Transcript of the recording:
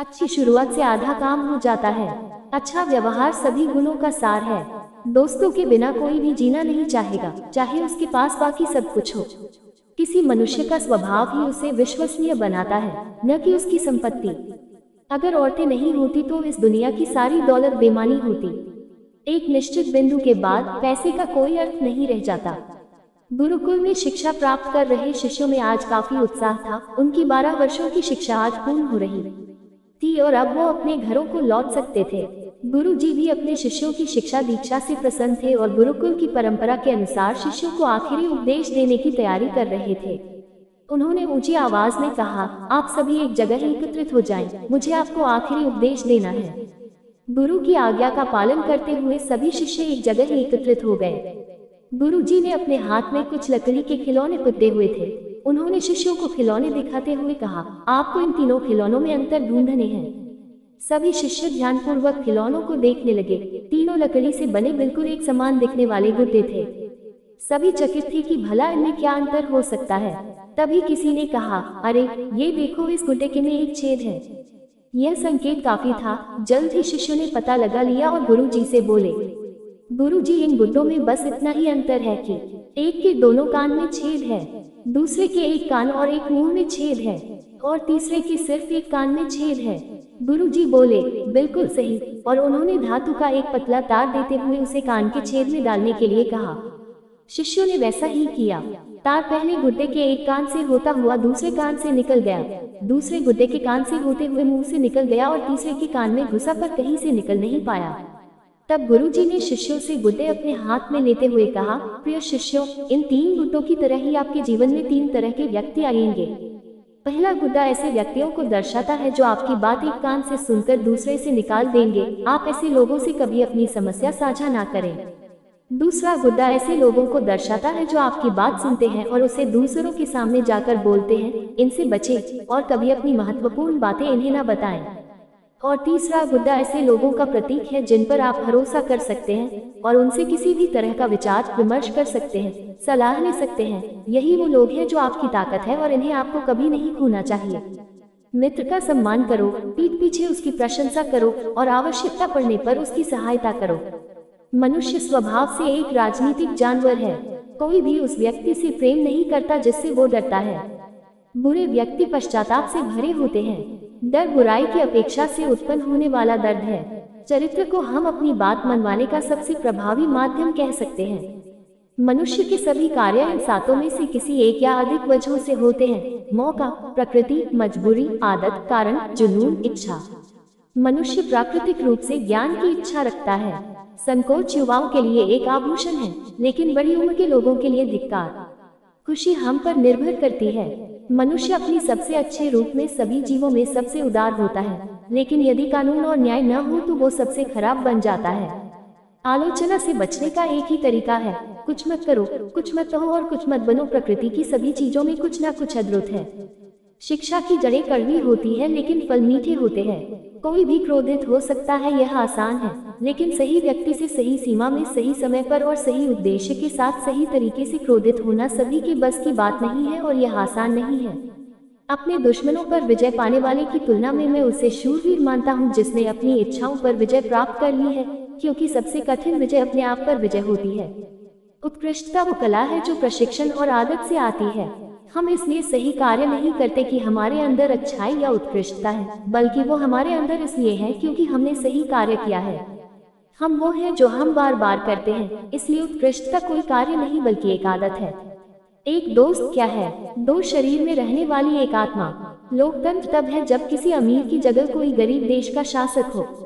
अच्छी शुरुआत से आधा काम हो जाता है। अच्छा व्यवहार सभी गुणों का सार है। दोस्तों के बिना कोई भी जीना नहीं चाहेगा, चाहे उसके पास बाकी सब कुछ हो। किसी मनुष्य का स्वभाव ही उसे विश्वसनीय बनाता है, न कि उसकी संपत्ति। अगर औरतें नहीं होती तो इस दुनिया की सारी दौलत बेमानी होती। एक निश्चित बिंदु के बाद पैसे का कोई अर्थ नहीं रह जाता। गुरुकुल में शिक्षा प्राप्त कर रहे शिष्यों में आज काफी उत्साह था। उनकी 12 वर्षों की शिक्षा आज पूर्ण हो रही थी और अब वो अपने घरों को लौट सकते थे। गुरु जी भी अपने शिष्यों की शिक्षा दीक्षा से प्रसन्न थे और गुरुकुल की परंपरा के अनुसार शिष्यों को आखिरी उपदेश देने की तैयारी कर रहे थे। उन्होंने ऊंची आवाज में कहा, आप सभी एक जगह एकत्रित हो जाएं, मुझे आपको आखिरी उपदेश देना है। गुरु की आज्ञा का पालन करते हुए सभी शिष्य एक जगह एकत्रित हो गए। गुरु जी ने अपने हाथ में कुछ लकड़ी के खिलौने पकड़े हुए थे। उन्होंने शिष्यों को खिलौने दिखाते हुए कहा, आपको इन तीनों खिलौनों में अंतर ढूंढने हैं। सभी शिष्य ध्यानपूर्वक खिलौनों को देखने लगे। तीनों लकड़ी से बने बिल्कुल एक समान दिखने वाले गुड्डे थे। सभी चकित थे कि भला इनमें क्या अंतर हो सकता है। तभी किसी ने कहा, अरे ये देखो, इस गुड्डे के में एक छेद है। यह संकेत काफी था। जल्द ही शिष्यों ने पता लगा लिया और गुरु जी से बोले, गुरु जी, इन गुड्डों में बस इतना ही अंतर है कि एक के दोनों कान में छेद है, दूसरे के एक कान और एक मुंह में छेद है और तीसरे के सिर्फ एक कान में छेद है। गुरु जी बोले, बिल्कुल सही। और उन्होंने धातु का एक पतला तार देते हुए उसे कान के छेद में डालने के लिए कहा। शिष्यों ने वैसा ही किया। तार पहले गुड्डे के एक कान से होता हुआ दूसरे कान से निकल गया, दूसरे गुड्डे के कान से होते हुए मुंह से निकल गया और तीसरे के कान में घुसा पर कहीं से निकल नहीं पाया। तब गुरुजी ने शिष्यों से गुड्डे अपने हाथ में लेते हुए कहा, प्रिय शिष्यों, इन 3 गुड्डों की तरह ही आपके जीवन में 3 तरह के व्यक्ति आएंगे। पहला गुड्डा ऐसे व्यक्तियों को दर्शाता है जो आपकी बात एक कान से सुनकर दूसरे से निकाल देंगे। आप ऐसे लोगों से कभी अपनी समस्या साझा ना करें। दूसरा गुड्डा ऐसे लोगों को दर्शाता है जो आपकी बात सुनते हैं और उसे दूसरों के सामने जाकर बोलते हैं, इनसे बचें और कभी अपनी महत्वपूर्ण बातें इन्हें ना बताएं। और तीसरा गुड्डा ऐसे लोगों का प्रतीक है जिन पर आप भरोसा कर सकते हैं और उनसे किसी भी तरह का विचार विमर्श कर सकते हैं, सलाह ले सकते हैं। यही वो लोग हैं जो आपकी ताकत है और इन्हें आपको कभी नहीं खोना चाहिए। मित्र का सम्मान करो, पीठ पीछे उसकी प्रशंसा करो और आवश्यकता पड़ने पर उसकी सहायता करो। मनुष्य स्वभाव से एक राजनीतिक जानवर है। कोई भी उस व्यक्ति से प्रेम नहीं करता जिससे वो डरता है। बुरे व्यक्ति पश्चाताप से भरे होते हैं। डर बुराई की अपेक्षा से उत्पन्न होने वाला दर्द है। चरित्र को हम अपनी बात मनवाने का सबसे प्रभावी माध्यम कह सकते हैं। मनुष्य के सभी कार्य इन 7 में से किसी एक या अधिक वजहों से होते हैं। मौका, प्रकृति, मजबूरी, आदत, कारण, जुनून, इच्छा। मनुष्य प्राकृतिक रूप से ज्ञान की इच्छा रखता है। संकोच युवाओं के लिए एक आभूषण है, लेकिन बड़ी उम्र के लोगों के लिए धिक्कार। खुशी हम पर निर्भर करती है। मनुष्य अपनी सबसे अच्छे रूप में सभी जीवों में सबसे उदार होता है, लेकिन यदि कानून और न्याय न हो तो वो सबसे खराब बन जाता है। आलोचना से बचने का एक ही तरीका है, कुछ मत करो, कुछ मत कहो और कुछ मत बनो। प्रकृति की सभी चीजों में कुछ न कुछ अद्भुत है। शिक्षा की जड़ें कड़वी होती है लेकिन फल मीठे होते हैं। कोई भी क्रोधित हो सकता है, यह आसान है, लेकिन सही व्यक्ति से सही सीमा में सही समय पर और सही उद्देश्य के साथ सही तरीके से क्रोधित होना सभी के बस की बात नहीं है और यह आसान नहीं है। अपने दुश्मनों पर विजय पाने वाले की तुलना में मैं उसे शूरवीर मानता हूँ जिसने अपनी इच्छाओं पर विजय प्राप्त कर ली है, क्योंकि सबसे कठिन विजय अपने आप पर विजय होती है। उत्कृष्टता वो कला है जो प्रशिक्षण और आदत से आती है। हम इसलिए सही कार्य नहीं करते कि हमारे अंदर अच्छाई या उत्कृष्टता है, बल्कि वो हमारे अंदर इसलिए है क्योंकि हमने सही कार्य किया है। हम वो हैं जो हम बार बार करते हैं, इसलिए उत्कृष्टता कोई कार्य नहीं बल्कि एक आदत है। एक दोस्त क्या है? 2 शरीर में रहने वाली एक आत्मा। लोकतंत्र तब है जब किसी अमीर की जगह कोई गरीब देश का शासक हो।